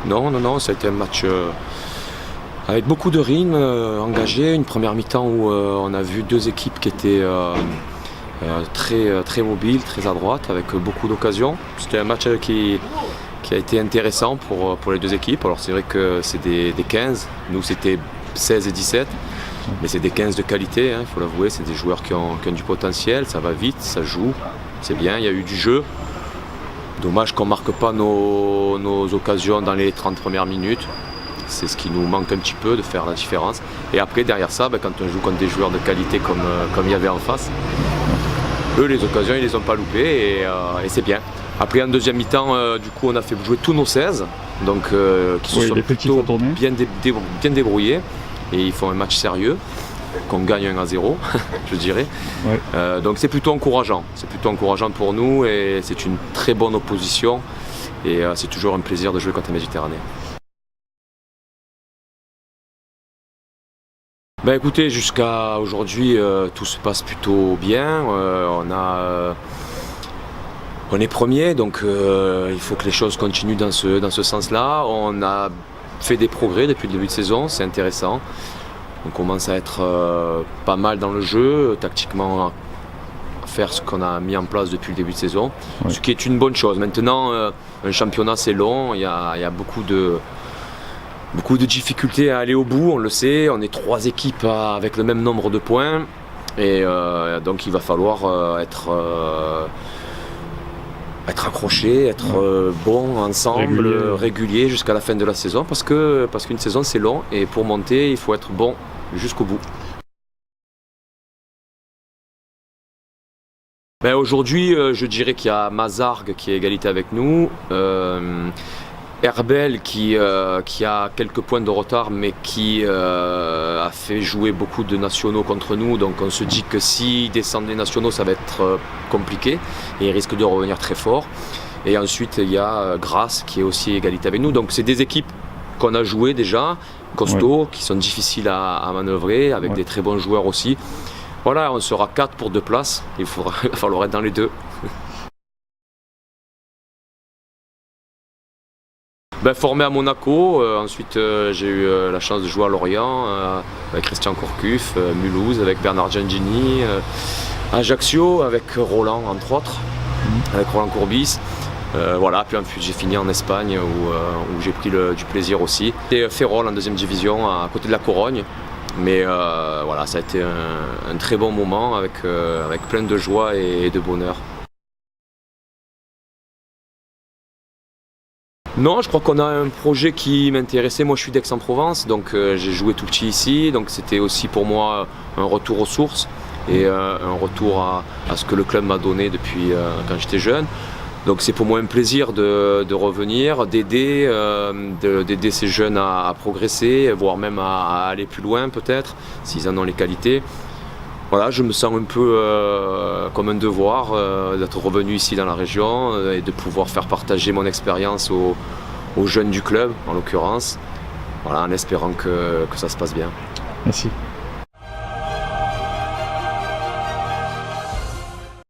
Non, ça a été un match avec beaucoup de rythme, engagé. Une première mi-temps où on a vu deux équipes qui étaient très mobiles, très à droite, avec beaucoup d'occasions. C'était un match qui a été intéressant pour les deux équipes. Alors c'est vrai que c'est des 15, nous c'était 16 et 17, mais c'est des 15 de qualité, il faut l'avouer, c'est des joueurs qui ont du potentiel, ça va vite, ça joue, c'est bien, il y a eu du jeu. Dommage qu'on ne marque pas nos occasions dans les 30 premières minutes. C'est ce qui nous manque un petit peu, de faire la différence. Et après, derrière ça, quand on joue contre des joueurs de qualité comme il y avait en face, eux, les occasions, ils ne les ont pas loupées et c'est bien. Après, en deuxième mi-temps, du coup, on a fait jouer tous nos 16, donc qui se sont plutôt bien débrouillés. Et ils font un match sérieux, qu'on gagne 1-0, je dirais. Ouais. Donc c'est plutôt encourageant. C'est plutôt encourageant pour nous et c'est une très bonne opposition. Et c'est toujours un plaisir de jouer contre la Méditerranée. Écoutez, jusqu'à aujourd'hui, tout se passe plutôt bien. On est premier, donc il faut que les choses continuent dans ce sens-là. On a fait des progrès depuis le début de saison, c'est intéressant. On commence à être pas mal dans le jeu, tactiquement à faire ce qu'on a mis en place depuis le début de saison, ouais. Ce qui est une bonne chose. Maintenant, un championnat c'est long, il y a beaucoup de difficultés à aller au bout, on le sait. On est 3 équipes avec le même nombre de points et donc il va falloir être accroché, être bon ensemble, régulier jusqu'à la fin de la saison parce qu'une saison c'est long et pour monter il faut être bon jusqu'au bout. Aujourd'hui je dirais qu'il y a Mazargues qui est égalité avec nous, Herbel qui a quelques points de retard mais qui a fait jouer beaucoup de nationaux contre nous, donc on se dit que s'ils descendent les nationaux ça va être compliqué et ils risquent de revenir très fort. Et ensuite il y a Grasse qui est aussi égalité avec nous, donc c'est des équipes qu'on a jouées déjà, costauds, ouais. Qui sont difficiles à manœuvrer avec ouais. Des très bons joueurs aussi. Voilà, on sera 4 pour 2 places, il va falloir être dans les 2. Formé à Monaco, ensuite j'ai eu la chance de jouer à Lorient avec Christian Courcuff, Mulhouse avec Bernard Giangini, Ajaccio avec Roland entre autres, avec Roland Courbis. Voilà, puis ensuite j'ai fini en Espagne où j'ai pris du plaisir aussi. Et Ferrol en deuxième division à côté de la Corogne. Mais voilà, ça a été un très bon moment avec plein de joie et de bonheur. Non, je crois qu'on a un projet qui m'intéressait. Moi, je suis d'Aix-en-Provence, donc j'ai joué tout petit ici. Donc c'était aussi pour moi un retour aux sources et un retour à ce que le club m'a donné depuis quand j'étais jeune. Donc c'est pour moi un plaisir de revenir, d'aider ces jeunes à progresser, voire même à aller plus loin peut-être, s'ils en ont les qualités. Voilà, je me sens un peu comme un devoir d'être revenu ici dans la région et de pouvoir faire partager mon expérience aux jeunes du club, en l'occurrence, voilà, en espérant que ça se passe bien. Merci.